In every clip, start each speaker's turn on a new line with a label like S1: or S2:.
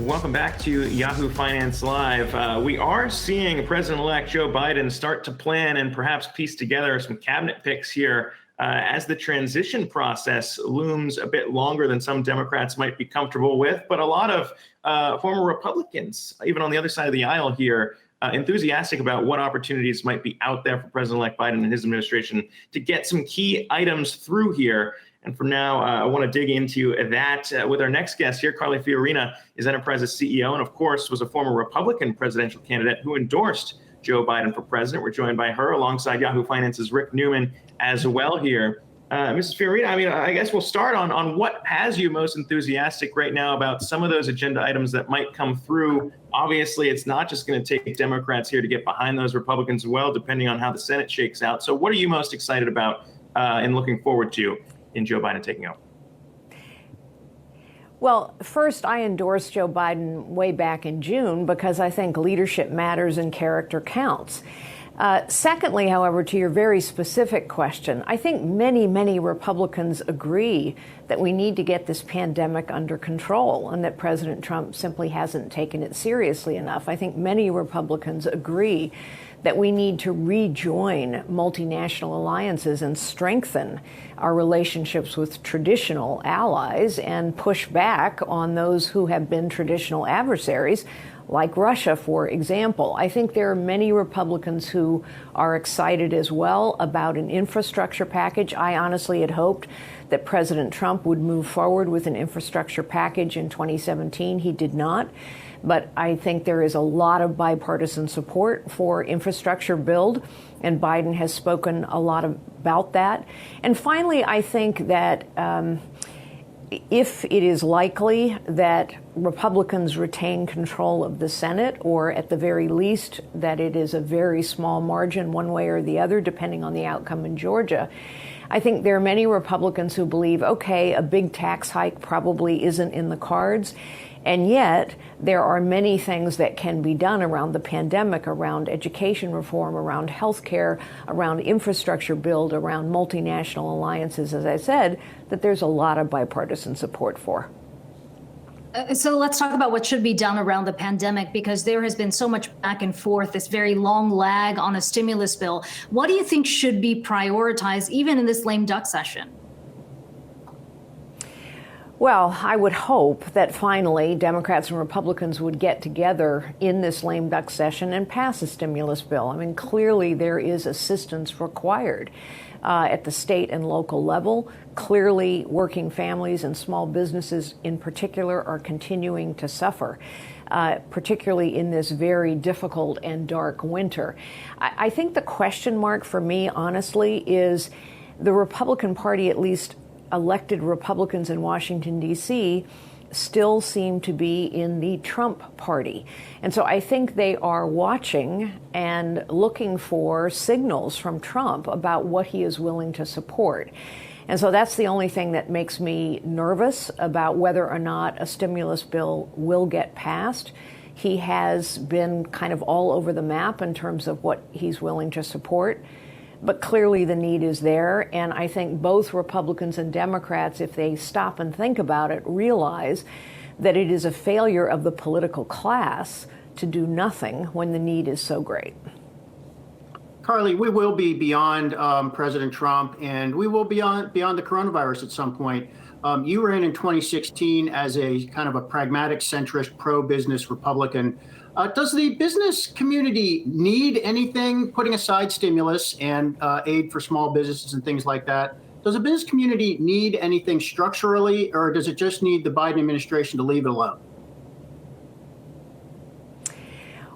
S1: Welcome back to Yahoo Finance Live. We are seeing President-elect Joe Biden start to plan and perhaps piece together some cabinet picks here as the transition process looms a bit longer than some Democrats might be comfortable with. But a lot of former Republicans, even on the other side of the aisle here, enthusiastic about what opportunities might be out there for President-elect Biden and his administration to get some key items through here. And for now, I want to dig into that with our next guest here. Carly Fiorina is Enterprise's CEO and, of course, was a former Republican presidential candidate who endorsed Joe Biden for president. We're joined by her alongside Yahoo Finance's Rick Newman as well here. Mrs. Fiorina, I guess we'll start on what has you most enthusiastic right now about some of those agenda items that might come through. Obviously, it's not just going to take Democrats here to get behind those Republicans as well, depending on how the Senate shakes out. So what are you most excited about and looking forward to in Joe Biden taking over?
S2: Well, first, I endorsed Joe Biden way back in June because I think leadership matters and character counts. Secondly, however, to your very specific question, I think many Republicans agree that we need to get this pandemic under control and that President Trump simply hasn't taken it seriously enough. I think many Republicans agree that we need to rejoin multinational alliances and strengthen our relationships with traditional allies and push back on those who have been traditional adversaries, like Russia, for example. I think there are many Republicans who are excited as well about an infrastructure package. I honestly had hoped that President Trump would move forward with an infrastructure package in 2017. He did not. But I think there is a lot of bipartisan support for infrastructure build, and Biden has spoken a lot about that. And finally, I think that if it is likely that Republicans retain control of the Senate, or at the very least that it is a very small margin one way or the other, depending on the outcome in Georgia, I think there are many Republicans who believe, okay, a big tax hike probably isn't in the cards. And yet, there are many things that can be done around the pandemic, around education reform, around health care, around infrastructure build, around multinational alliances, as I said, that there's a lot of bipartisan support for.
S3: So let's talk about what should be done around the pandemic, because there has been so much back and forth, this very long lag on a stimulus bill. What do you think should be prioritized, even in this lame duck session?
S2: Well, I would hope that finally Democrats and Republicans would get together in this lame duck session and pass a stimulus bill. I mean, clearly there is assistance required at the state and local level. Clearly, working families and small businesses in particular are continuing to suffer, particularly in this very difficult and dark winter. I think the question mark for me, honestly, is the Republican Party, at least elected Republicans in Washington, D.C., still seem to be in the Trump party. And so I think they are watching and looking for signals from Trump about what he is willing to support. And so that's the only thing that makes me nervous about whether or not a stimulus bill will get passed. He has been kind of all over the map in terms of what he's willing to support. But clearly the need is there, and I think both Republicans and Democrats, if they stop and think about it, realize that it is a failure of the political class to do nothing when the need is so great.
S4: Carly, we will be beyond President Trump, and we will be beyond the coronavirus at some point. You were in 2016 as a kind of a pragmatic, centrist, pro-business Republican. Does the business community need anything, putting aside stimulus and aid for small businesses and things like that? Does the business community need anything structurally, or does it just need the Biden administration to leave it alone?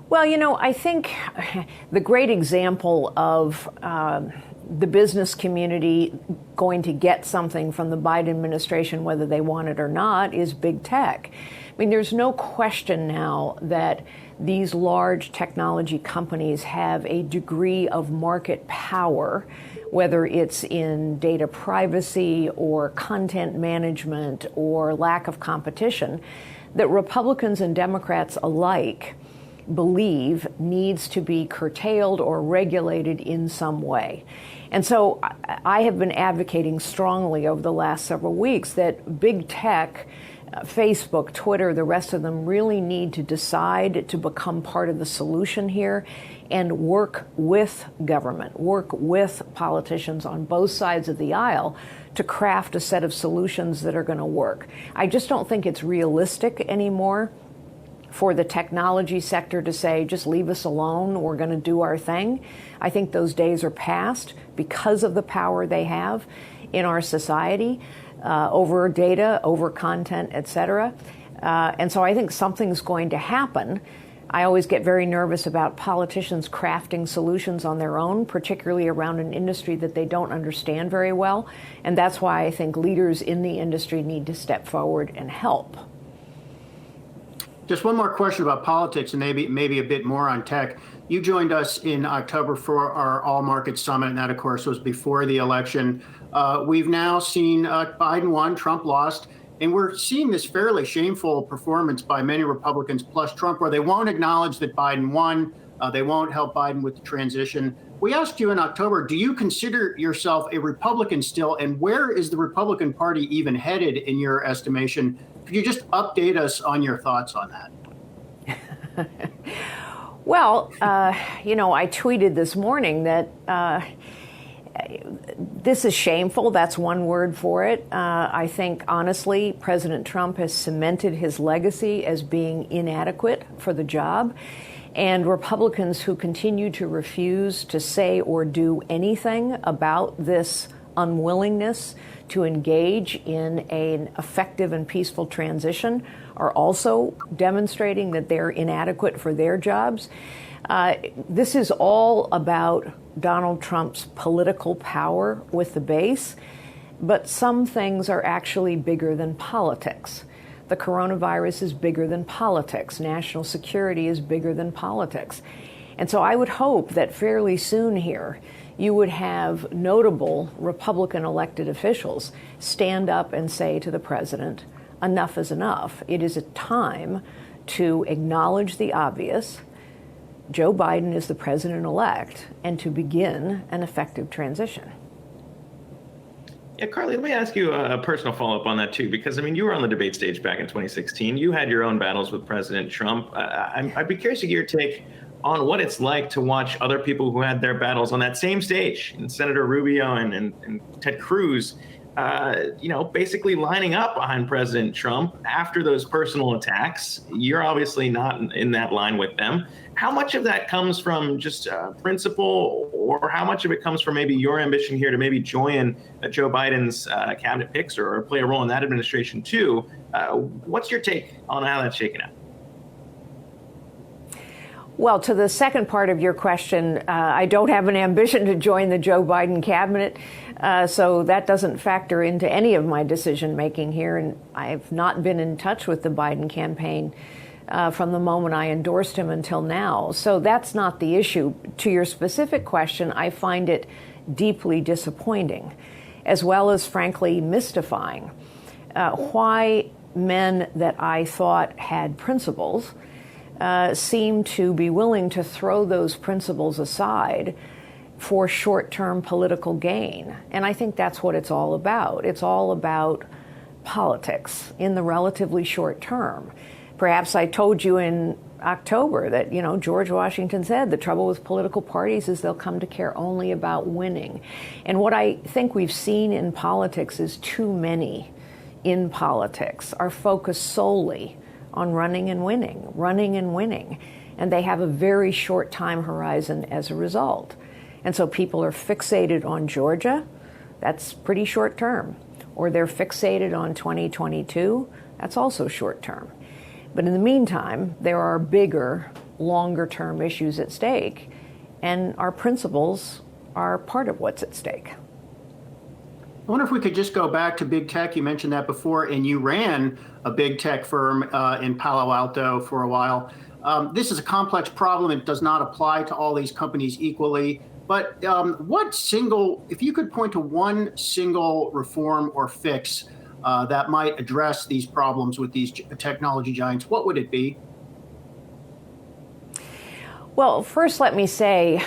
S2: Well, you know, I think the great example of the business community going to get something from the Biden administration, whether they want it or not, is big tech. I mean, there's no question now that these large technology companies have a degree of market power, whether it's in data privacy or content management or lack of competition, that Republicans and Democrats alike believe needs to be curtailed or regulated in some way. And so I have been advocating strongly over the last several weeks that big tech Facebook, Twitter, the rest of them really need to decide to become part of the solution here and work with government, work with politicians on both sides of the aisle to craft a set of solutions that are going to work. I just don't think it's realistic anymore for the technology sector to say, just leave us alone, we're going to do our thing. I think those days are past because of the power they have in our society over data, over content, et cetera. And so I think something's going to happen. I always get very nervous about politicians crafting solutions on their own, particularly around an industry that they don't understand very well. And that's why I think leaders in the industry need to step forward and help.
S4: Just one more question about politics and maybe a bit more on tech. You joined us in October for our All Markets Summit, and that, of course, was before the election. We've now seen Biden won, Trump lost, and we're seeing this fairly shameful performance by many Republicans plus Trump, where they won't acknowledge that Biden won. They won't help Biden with the transition. We asked you in October, do you consider yourself a Republican still, and where is the Republican Party even headed in your estimation? Could you just update us on your thoughts on that?
S2: Well, I tweeted this morning that this is shameful. That's one word for it. I think, honestly, President Trump has cemented his legacy as being inadequate for the job. And Republicans who continue to refuse to say or do anything about this unwillingness to engage in an effective and peaceful transition are also demonstrating that they're inadequate for their jobs. This is all about Donald Trump's political power with the base, but some things are actually bigger than politics. The coronavirus is bigger than politics. National security is bigger than politics. And so I would hope that fairly soon here, you would have notable Republican elected officials stand up and say to the president, enough is enough. It is a time to acknowledge the obvious. Joe Biden is the president-elect, and to begin an effective transition.
S1: Yeah, Carly, let me ask you a personal follow-up on that, too, because, you were on the debate stage back in 2016. You had your own battles with President Trump. I'd be curious to get your take on what it's like to watch other people who had their battles on that same stage, and Senator Rubio and Ted Cruz, basically lining up behind President Trump after those personal attacks. You're obviously not in that line with them. How much of that comes from just principle, or how much of it comes from maybe your ambition here to maybe join Joe Biden's cabinet picks or play a role in that administration too? What's your take on how that's shaken out?
S2: Well, to the second part of your question, I don't have an ambition to join the Joe Biden cabinet, so that doesn't factor into any of my decision making here. And I've not been in touch with the Biden campaign from the moment I endorsed him until now. So that's not the issue. To your specific question, I find it deeply disappointing, as well as, frankly, mystifying. Why men that I thought had principles seem to be willing to throw those principles aside for short-term political gain. And I think that's what it's all about. It's all about politics in the relatively short term. Perhaps I told you in October that, George Washington said the trouble with political parties is they'll come to care only about winning. And what I think we've seen in politics is too many in politics are focused solely on running and winning, and they have a very short time horizon as a result. And so people are fixated on Georgia, that's pretty short term, or they're fixated on 2022, that's also short term. But in the meantime, there are bigger, longer term issues at stake, and our principles are part of what's at stake.
S4: I wonder if we could just go back to big tech. You mentioned that before, and you ran a big tech firm in Palo Alto for a while. This is a complex problem. It does not apply to all these companies equally. But if you could point to one single reform or fix that might address these problems with these technology giants, what would it be?
S2: Well, first, let me say,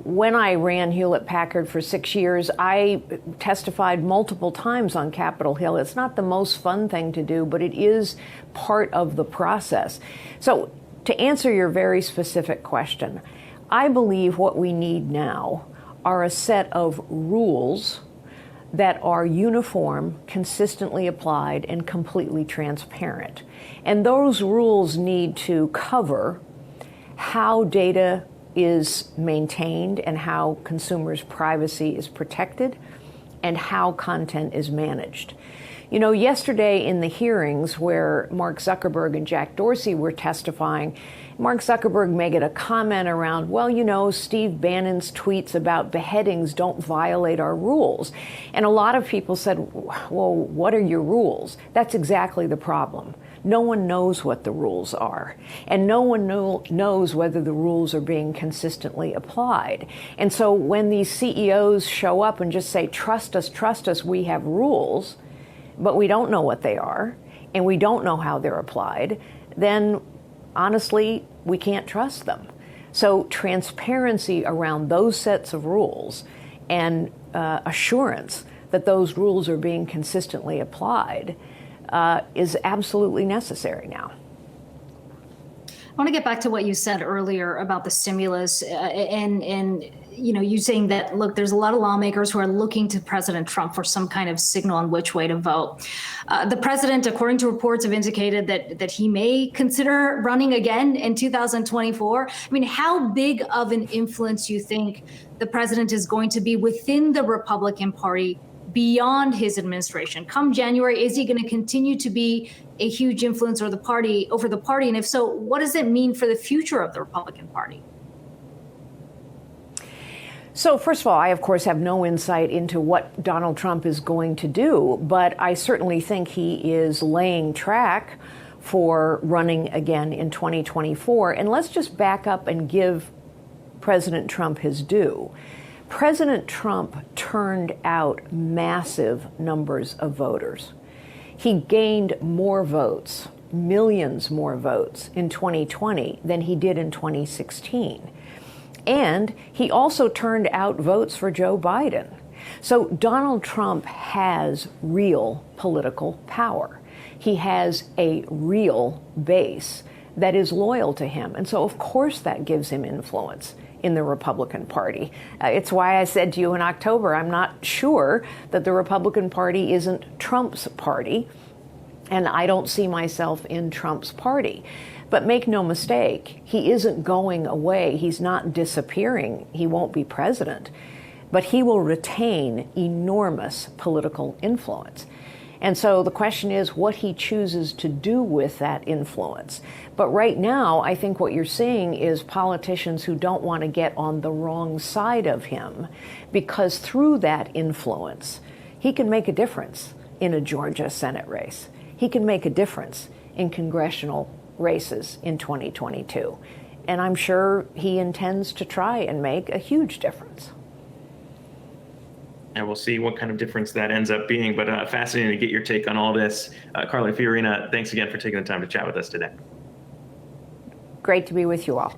S2: when I ran Hewlett-Packard for 6 years, I testified multiple times on Capitol Hill. It's not the most fun thing to do, but it is part of the process. So, to answer your very specific question, I believe what we need now are a set of rules that are uniform, consistently applied, and completely transparent. And those rules need to cover how data is maintained and how consumers' privacy is protected and how content is managed. You know, yesterday in the hearings where Mark Zuckerberg and Jack Dorsey were testifying, Mark Zuckerberg made a comment around, well, you know, Steve Bannon's tweets about beheadings don't violate our rules. And a lot of people said, well, what are your rules? That's exactly the problem. No one knows what the rules are, and no one knows whether the rules are being consistently applied. And so when these CEOs show up and just say, trust us, we have rules, but we don't know what they are, and we don't know how they're applied, then honestly, we can't trust them. So transparency around those sets of rules and assurance that those rules are being consistently applied is absolutely necessary now.
S3: I want to get back to what you said earlier about the stimulus and you know, you saying that, look, there's a lot of lawmakers who are looking to President Trump for some kind of signal on which way to vote. The president, according to reports, have indicated that he may consider running again in 2024. I mean, how big of an influence do you think the president is going to be within the Republican Party beyond his administration? Come January, is he going to continue to be a huge influence over the party? And if so, what does it mean for the future of the Republican Party?
S2: So first of all, I, of course, have no insight into what Donald Trump is going to do, but I certainly think he is laying track for running again in 2024. And let's just back up and give President Trump his due. President Trump turned out massive numbers of voters. He gained more votes, millions more votes in 2020 than he did in 2016. And he also turned out votes for Joe Biden. So Donald Trump has real political power. He has a real base that is loyal to him. And so, of course, that gives him influence in the Republican Party. It's why I said to you in October, I'm not sure that the Republican Party isn't Trump's party, and I don't see myself in Trump's party. But make no mistake, he isn't going away. He's not disappearing. He won't be president, but he will retain enormous political influence. And so the question is what he chooses to do with that influence. But right now, I think what you're seeing is politicians who don't want to get on the wrong side of him, because through that influence, he can make a difference in a Georgia Senate race. He can make a difference in congressional races in 2022. And I'm sure he intends to try and make a huge difference.
S1: And we'll see what kind of difference that ends up being. But fascinating to get your take on all this. Carly, Fiorina, thanks again for taking the time to chat with us today.
S2: Great to be with you all.